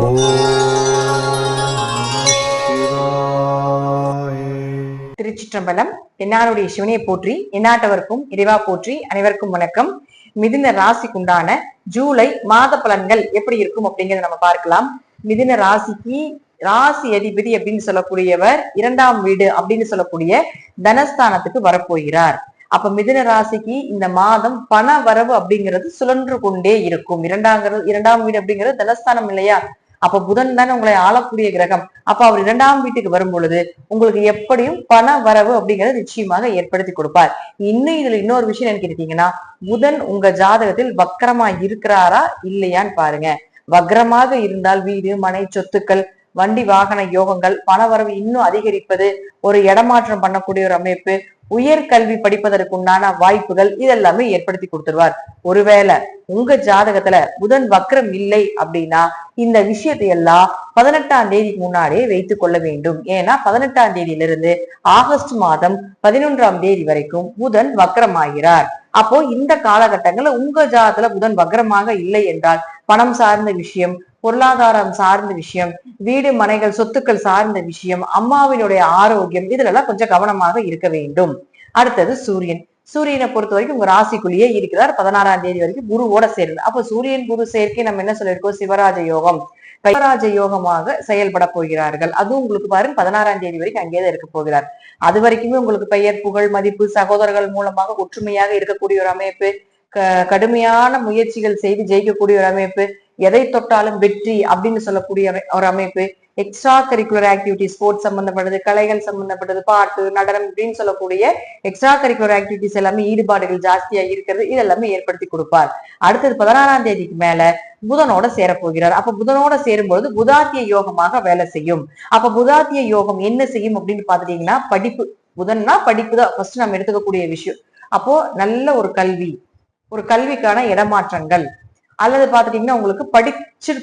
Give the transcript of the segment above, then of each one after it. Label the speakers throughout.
Speaker 1: ஓம் சிவாய.
Speaker 2: திருச்சிற்றம்பலம். என்னாருடைய சிவனையை போற்றி, எந்நாட்டவர்க்கும் இறைவா போற்றி. அனைவருக்கும் வணக்கம். மிதுன ராசிக்குண்டான ஜூலை மாத பலன்கள் எப்படி இருக்கும் அப்படிங்கறத நம்ம பார்க்கலாம். மிதுன ராசிக்கு ராசி அதிபதி அப்படின்னு சொல்லக்கூடியவர் 2ஆம் வீடு அப்படின்னு சொல்லக்கூடிய தனஸ்தானத்துக்கு வரப்போகிறார். அப்ப மிதுன ராசிக்கு இந்த மாதம் பண வரவு அப்படிங்கிறது சுழன்று கொண்டே இருக்கும். இரண்டாம் வீடு அப்படிங்கிறது தனஸ்தானம் இல்லையா? அப்ப புதன் தானே உங்களை ஆளக்கூடிய கிரகம். அப்ப அவர் 2ஆம் வீட்டுக்கு வரும் பொழுது உங்களுக்கு எப்படியும் பண வரவு அப்படிங்கறது நிச்சயமாக ஏற்படுத்தி கொடுப்பார். இதுல இன்னொரு விஷயம் என்ன கேட்டீங்கன்னா, புதன் உங்க ஜாதகத்தில் வக்கரமா இருக்கிறாரா இல்லையான்னு பாருங்க. வக்ரமாக இருந்தால் வீடு மனை சொத்துக்கள் வண்டி வாகன யோகங்கள் பணவரவு இன்னும் அதிகரிப்பது, ஒரு இடமாற்றம் பண்ணக்கூடிய ஒரு அமைப்பு, உயர்கல்வி படிப்பதற்குண்டான வாய்ப்புகள் இதெல்லாமே ஏற்படுத்தி கொடுத்துருவார். ஒருவேளை உங்க ஜாதகத்துல புதன் வக்ரம் இல்லை அப்படின்னா இந்த விஷயத்தை எல்லாம் 18ஆம் தேதிக்கு முன்னாடியே வைத்துக் கொள்ள வேண்டும். ஏன்னா 18ஆம் தேதியிலிருந்து ஆகஸ்ட் மாதம் 11ஆம் தேதி வரைக்கும் புதன் வக்ரமாகிறார். அப்போ இந்த காலகட்டங்கள்ல உங்க ஜாதகத்துல புதன் வக்ரமாக இல்லை என்றால் பணம் சார்ந்த விஷயம், பொருளாதாரம் சார்ந்த விஷயம், வீடு மனைகள் சொத்துக்கள் சார்ந்த விஷயம், அம்மாவினுடைய ஆரோக்கியம் இதுல கொஞ்சம் கவனமாக இருக்க வேண்டும். அடுத்தது சூரியன். சூரியனை பொறுத்த வரைக்கும் உங்க ராசிக்குள்ளேயே இருக்கிறார் 16ஆம் தேதி வரைக்கும் குருவோட சேர்ந்து. அப்ப சூரியன் குரு சேர்க்கை நம்ம என்ன சொல்லியிருக்கோம்? சிவராஜ யோகம். சிவராஜ யோகமாக செயல்பட போகிறார்கள். அதுவும் உங்களுக்கு பாருங்க 16ஆம் தேதி வரைக்கும் அங்கேயே இருக்க போகிறார். அது வரைக்குமே உங்களுக்கு பெயர் புகழ் மதிப்பு சகோதரர்கள் மூலமாக ஒற்றுமையாக இருக்கக்கூடிய ஒரு அமைப்பு, கடுமையான முயற்சிகள் செய்து ஜெயிக்கக்கூடிய ஒரு அமைப்பு, எதை தொட்டாலும் வெற்றி அப்படின்னு சொல்லக்கூடிய ஒரு அமைப்பு, எக்ஸ்ட்ரா கரிக்குலர் ஆக்டிவிட்டி ஸ்போர்ட்ஸ் சம்பந்தப்பட்டது, கலைகள் சம்பந்தப்பட்டது, பாட்டு நடனம் இப்படின்னு சொல்லக்கூடிய எக்ஸ்ட்ரா கரிக்குலர் ஆக்டிவிட்டிஸ் எல்லாமே ஈடுபாடுகள் ஜாஸ்தியா இருக்கிறது, இதெல்லாமே ஏற்படுத்தி கொடுப்பார். அடுத்தது 16ஆம் தேதிக்கு மேல புதனோட சேரப்போகிறார். அப்ப புதனோட சேரும்பொழுது புதாத்திய யோகமாக வேலை செய்யும். அப்ப புதாத்திய யோகம் என்ன செய்யும் அப்படின்னு பாத்துட்டீங்கன்னா, படிப்பு. புதன்னா படிப்பு தான் ஃபர்ஸ்ட் நம்ம எடுத்துக்கக்கூடிய விஷயம். அப்போ நல்ல ஒரு கல்வி, ஒரு கல்விக்கான இடமாற்றங்கள், அல்லது பாத்துட்டீங்கன்னா உங்களுக்கு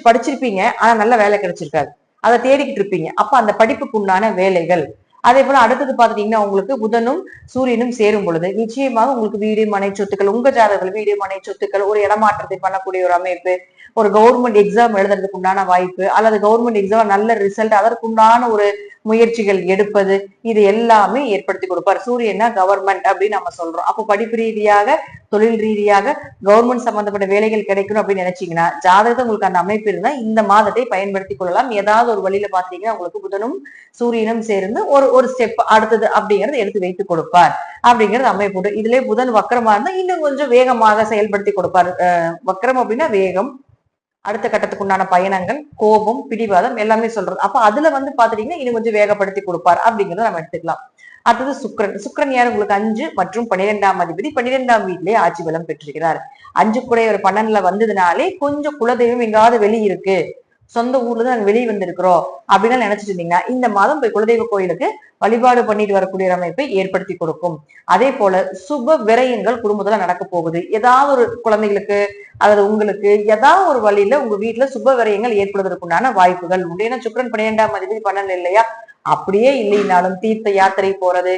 Speaker 2: படிச்சிருப்பீங்க ஆனா நல்ல வேலை கிடைச்சிருக்காது, அதை தேடிக்கிட்டு இருப்பீங்க. அப்ப அந்த படிப்புக்கு உண்டான வேலைகள். அதே போல அடுத்தது பாத்துட்டீங்கன்னா உங்களுக்கு புதனும் சூரியனும் சேரும் பொழுது நிச்சயமாக உங்களுக்கு வீடு மனை சொத்துக்கள், உங்க ஜாதகங்கள் வீடு மனை சொத்துக்கள், ஒரு இடமாற்றத்தை பண்ணக்கூடிய ஒரு அமைப்பு, ஒரு கவர்மெண்ட் எக்ஸாம் எழுதுறதுக்கு உண்டான வாய்ப்பு, அல்லது கவர்மெண்ட் எக்ஸாம் நல்ல ரிசல்ட் அதற்குண்டான ஒரு முயற்சிகள் எடுப்பது, இது எல்லாமே ஏற்படுத்தி கொடுப்பார். சூரியனா கவர்மெண்ட் அப்படின்னு நம்ம சொல்றோம். அப்போ படிப்பு ரீதியாக தொழில் ரீதியாக கவர்மெண்ட் சம்பந்தப்பட்ட வேலைகள் கிடைக்கணும் அப்படின்னு நினைச்சீங்கன்னா ஜாதகத்தை உங்களுக்கு அந்த அமைப்பு இருந்தா இந்த மாதத்தை பயன்படுத்தி கொள்ளலாம். ஏதாவது ஒரு வழியில பாத்தீங்கன்னா உங்களுக்கு புதனும் சூரியனும் சேர்ந்து ஒரு ஸ்டெப் அடுத்தது அப்படிங்கறது எடுத்து வைத்து கொடுப்பார் அப்படிங்கிறது அமைப்பு. இதுலயே புதன் வக்கரமா இருந்தா இன்னும் கொஞ்சம் வேகமாக செயல்படுத்தி கொடுப்பார். வக்கரம் அப்படின்னா வேகம், அடுத்த கட்டத்துக்கு உண்டான பயணங்கள், கோபம், பிடிவாதம் எல்லாமே சொல்றது. அப்ப அதுல பாத்துட்டீங்கன்னா இன்னும் கொஞ்சம் வேகப்படுத்தி கொடுப்பார் அப்படிங்கறத நம்ம எடுத்துக்கலாம். அடுத்தது சுக்கிரன். சுக்கிரன் யார்? உங்களுக்கு 5 மற்றும் 12ஆம் அதிபதி. 12ஆம் வீட்டிலேயே ஆட்சி பலம் பெற்றிருக்கிறார். 5 கூட ஒரு 12ல வந்ததுனாலே கொஞ்சம் குலதெய்வம் எங்காவது வெளியே இருக்கு, சொந்த ஊர்ல தான் நாங்க வெளியே வந்திருக்கிறோம் அப்படின்னு நினைச்சிட்டு இருந்தீங்கன்னா இந்த மாதம் போய் குலதெய்வ கோயிலுக்கு வழிபாடு பண்ணிட்டு வரக்கூடிய அமைப்பை ஏற்படுத்தி கொடுக்கும். அதே போல சுப விரயங்கள் குடும்பத்துல நடக்க போகுது. ஏதாவது ஒரு குழந்தைகளுக்கு அல்லது உங்களுக்கு ஏதாவது ஒரு வழியில உங்க வீட்டுல சுப விரயங்கள் ஏற்படுவதற்குண்டான வாய்ப்புகள் உண்டு. ஏன்னா சுக்கிரன் 12ஆம் அதிபதி 12 இல்லையா? அப்படியே இல்லைனாலும் தீர்த்த யாத்திரை போறது,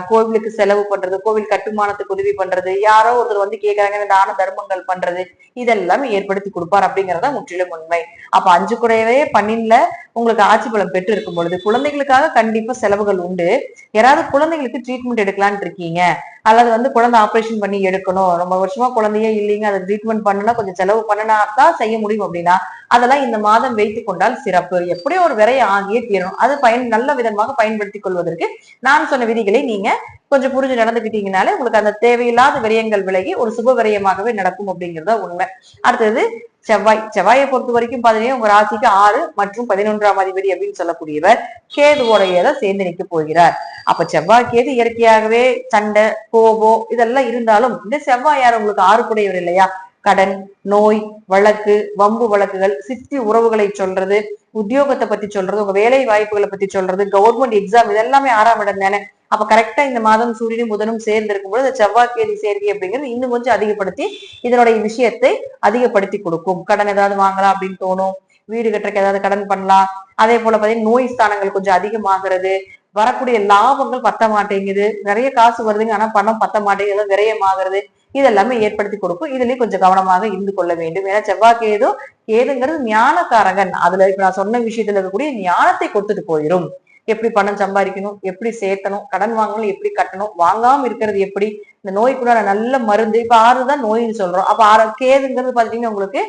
Speaker 2: கோவிலுக்கு செலவு பண்றது, கோவில் கட்டுமானத்துக்கு உதவி பண்றது, யாரோ ஒருத்தர் கேட்கறாங்க தான தர்மங்கள் பண்றது, இதெல்லாமே ஏற்படுத்தி கொடுப்பார் அப்படிங்கறத முற்றிலும் உண்மை. அப்ப 5 கூடவே 12ல உங்களுக்கு ஆட்சி பலம் பெற்று இருக்கும் பொழுது குழந்தைகளுக்காக கண்டிப்பா செலவுகள் உண்டு. யாராவது குழந்தைகளுக்கு ட்ரீட்மெண்ட் எடுக்கலான்னு இருக்கீங்க, அல்லது குழந்தை ஆபரேஷன் பண்ணி எடுக்கணும், ரொம்ப வருஷமா குழந்தையே இல்லைங்க, அதை ட்ரீட்மெண்ட் பண்ணனா கொஞ்சம் செலவு பண்ணனா தான் செய்ய முடியும் அப்படின்னா அதெல்லாம் இந்த மாதம் வைத்துக் கொண்டால் சிறப்பு. எப்படியோ ஒரு விரைய ஆகியே தீரும். அது நல்ல விதமாக பயன்படுத்திக் கொள்வதற்கு நான் சொன்ன விதிகளை நீங்க கொஞ்சம் புரிஞ்சு நடந்துக்கிட்டீங்கனாலே உங்களுக்கு அந்த தேவையில்லாத விரயங்கள் விலகி ஒரு சுப விரயமாகவே நடக்கும் அப்படிங்கிறத உண்மை. அடுத்தது செவ்வாய். செவ்வாயை பொறுத்த வரைக்கும் பாத்தீங்கன்னா உங்க ராசிக்கு 6 மற்றும் 11ஆம் அதிபதி அப்படின்னு சொல்லக்கூடியவர் கேதுவோடையத சேர்ந்து நிற்க போகிறார். அப்ப செவ்வாய் கேது இயற்கையாகவே சண்டை கோபம் இதெல்லாம் இருந்தாலும் இந்த செவ்வாய் யார்? உங்களுக்கு 6 கூடையவர் இல்லையா? கடன், நோய், வழக்கு, வம்பு வழக்குகள், சித்தி உறவுகளை சொல்றது, உத்தியோகத்தை பத்தி சொல்றது, உங்க வேலை வாய்ப்புகளை பத்தி சொல்றது, கவர்மெண்ட் எக்ஸாம் இதெல்லாமே 6ஆம் இடம் தானே. அப்ப கரெக்டா இந்த மாதம் சூரியனும் புதனும் சேர்ந்து இருக்கும்போது செவ்வாய் கேது சேர்க்கை அப்படிங்கிறது இன்னும் கொஞ்சம் அதிகப்படுத்தி இதனுடைய விஷயத்தை அதிகப்படுத்தி கொடுக்கும். கடன் ஏதாவது வாங்கலாம் அப்படின்னு தோணும், வீடு கட்டுறதுக்கு ஏதாவது கடன் பண்ணலாம். அதே போல பாத்தீங்கன்னா நோய் ஸ்தானங்கள் கொஞ்சம் அதிகமாகிறது, வரக்கூடிய லாபங்கள் பத்த மாட்டேங்குது, நிறைய காசு வருதுங்க ஆனா பணம் பத்த மாட்டேங்குது, விரயமாகிறது, இதெல்லாமே ஏற்படுத்தி கொடுக்கும். இதுலயும் கொஞ்சம் கவனமாக இருந்து கொள்ள வேண்டும். ஏன்னா செவ்வாய் கேது, கேதுங்கிறது ஞானக்காரகன். அதுல இப்ப நான் சொன்ன விஷயத்துல இருக்கக்கூடிய ஞானத்தை கொடுத்துட்டு போயிடும். எப்படி பணம் சம்பாதிக்கணும், எப்படி சேர்த்தணும், கடன் வாங்கணும், எப்படி கட்டணும், வாங்காம இருக்கிறது எப்படி, இந்த நோய்க்குள்ள நல்ல மருந்து. இப்ப 6 தான் நோயின்னு சொல்றோம். அப்ப 6 கேதுங்கிறது பாத்தீங்கன்னா உங்களுக்கு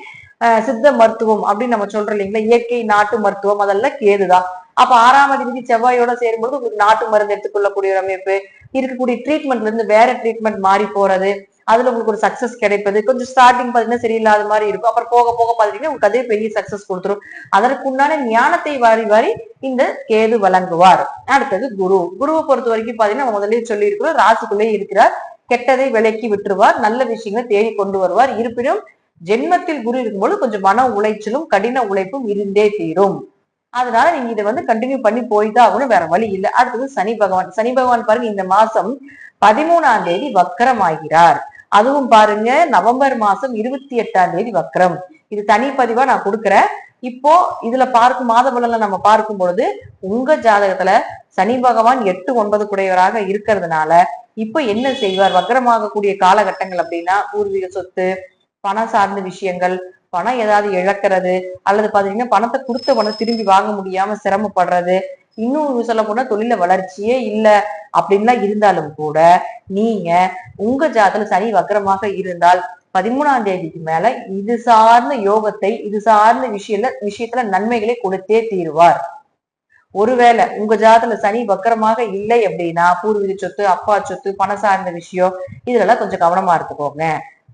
Speaker 2: சித்த மருத்துவம் அப்படின்னு நம்ம சொல்றோம் இல்லைங்களா, இயற்கை நாட்டு மருத்துவம், அதெல்லாம் கேதுதான். அப்ப 6ஆம் அதிபதி செவ்வாயோட சேரும்போது உங்களுக்கு நாட்டு மருந்து எடுத்துக்கொள்ளக்கூடிய ஒரு அமைப்பு, இருக்கக்கூடிய ட்ரீட்மெண்ட்ல இருந்து வேற ட்ரீட்மெண்ட் மாறி போறது, அதுல உங்களுக்கு ஒரு சக்சஸ் கிடைப்பது. கொஞ்சம் ஸ்டார்டிங் பாத்தீங்கன்னா சரியில்லாத மாதிரி இருக்கும், அப்புறம் போக போக பாத்தீங்கன்னா உங்களுக்கு அதே பெரிய சக்சஸ் கொடுத்துரும். அதற்குண்டான ஞானத்தை வாரி வாரி இந்த கேது வழங்குவார். அடுத்தது குரு. குருவை பொறுத்த வரைக்கும் பாத்தீங்கன்னா நம்ம முதலே சொல்லி இருக்கிறோம், ராசிக்குள்ளே இருக்கிறார். கெட்டதை விலக்கி விட்டுருவார், நல்ல விஷயங்களை தேடி கொண்டு வருவார். இருப்பினும் ஜென்மத்தில் குரு இருக்கும்போது கொஞ்சம் மன உளைச்சலும் கடின உழைப்பும் இருந்தே தீரும். அதனால நீங்க இதை கண்டினியூ பண்ணி போய்தான் ஆகணும், வேற வழி இல்லை. அடுத்தது சனி பகவான். சனி பகவான் பாருங்க, இந்த மாசம் 13ஆம் தேதி வக்கரம் ஆகிறார். அதுவும் பாருங்க நவம்பர் மாசம் 28ஆம் தேதி வக்கரம். இது தனிப்பதிவா நான் கொடுக்குறேன். இப்போ இதுல பார்க்கும் மாத பலன்ல நம்ம பார்க்கும் பொழுது உங்க ஜாதகத்துல சனி பகவான் 8, 9 குடையவராக இருக்கிறதுனால இப்ப என்ன செய்வார், வக்கரமாகக்கூடிய காலகட்டங்கள் அப்படின்னா பூர்வீக சொத்து, பணம் சார்ந்த விஷயங்கள், பணம் ஏதாவது இழக்கிறது, அல்லது பாத்தீங்கன்னா பணத்தை கொடுத்த பணம் திரும்பி வாங்க முடியாம சிரமப்படுறது, இன்னும் சொல்ல போனா தொழில வளர்ச்சியே இல்லை அப்படின்லாம் இருந்தாலும் கூட நீங்க உங்க ஜாதகத்துல சனி வக்கரமாக இருந்தால் 13ஆம் தேதிக்கு மேல இது சார்ந்த யோகத்தை, இது சார்ந்த விஷயத்துல நன்மைகளை கொடுத்தே தீருவார். ஒருவேளை உங்க ஜாதகத்துல சனி வக்கரமாக இல்லை அப்படின்னா பூர்வீக சொத்து, அப்பா சொத்து, பணம் சார்ந்த விஷயம் இதுலலாம் கொஞ்சம் கவனமா இருந்துக்கோங்க.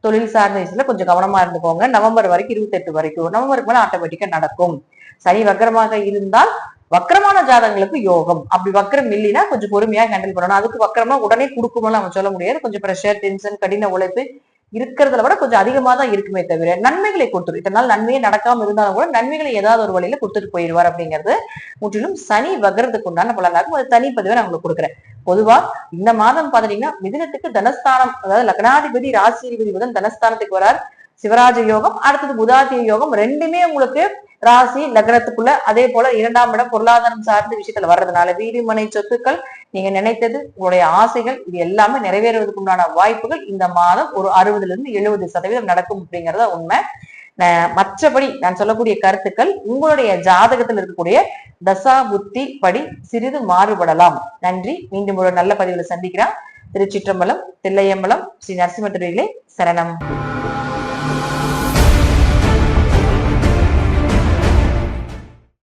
Speaker 2: தொழில் சார்ந்த விஷயத்துல கொஞ்சம் கவனமா இருந்துக்கோங்க. நவம்பர் வரைக்கும் 28 வரைக்கும், நவம்பருக்கு மேல ஆட்டோமேட்டிக்கா நடக்கும். சனி வக்கரமாக இருந்தால் வக்கரமான ஜாதகங்களுக்கு யோகம். அப்படி வக்கரம் இல்லைன்னா கொஞ்சம் பொறுமையா ஹேண்டில் பண்ணணும். அதுக்கு வக்கரமா உடனே கொடுக்கும்போது நம்ம சொல்ல முடியாது. கொஞ்சம் ப்ரெஷர், டென்ஷன், கடின உழைப்பு இருக்கிறத விட கொஞ்சம் அதிகமா தான் இருக்குமே தவிர நன்மைகளை கொடுத்துரும். இதனால் நன்மையே நடக்காம இருந்தாலும் கூட நன்மைகளை ஏதாவது ஒரு வழியில கொடுத்துட்டு போயிடுவார். அப்படிங்கிறது முற்றிலும் சனி வக்கரத்துக்கு உண்டான பலனாகும். அது தனிப்பதிவை நான் உங்களுக்கு கொடுக்குறேன். பொதுவா இந்த மாதம் பாத்தீங்கன்னா மிதுனத்துக்கு தனஸ்தானம், அதாவது லக்னாதிபதி ராசிதிபதி புதன் தனஸ்தானத்துக்கு வரார். சிவராஜ யோகம், அடுத்தது புதாத்திய யோகம், ரெண்டுமே உங்களுக்கு ராசி லக்னத்துக்குள்ள. அதே போல 2ஆம் இடம் பொருளாதாரம் சார்ந்த விஷயத்துல வர்றதுனால வீடு மனை சொத்துக்கள், நீங்க நினைத்தது, உங்களுடைய ஆசைகள், இது எல்லாமே நிறைவேறுவதற்கு உண்டான வாய்ப்புகள் இந்த மாதம் ஒரு 60% நடக்கும் அப்படிங்கறத உண்மை. மற்றபடி நான் சொல்லக்கூடிய கருத்துக்கள் உங்களுடைய ஜாதகத்தில் இருக்கக்கூடிய தசா புத்தி படி சிறிது மாறுபடலாம். நன்றி. மீண்டும் ஒரு நல்ல பதிவுல சந்திக்கிறேன். திருச்சிற்றம்பலம், தில்லையம்பலம், ஸ்ரீ நரசிம்ம திருவிகளே சரணம்.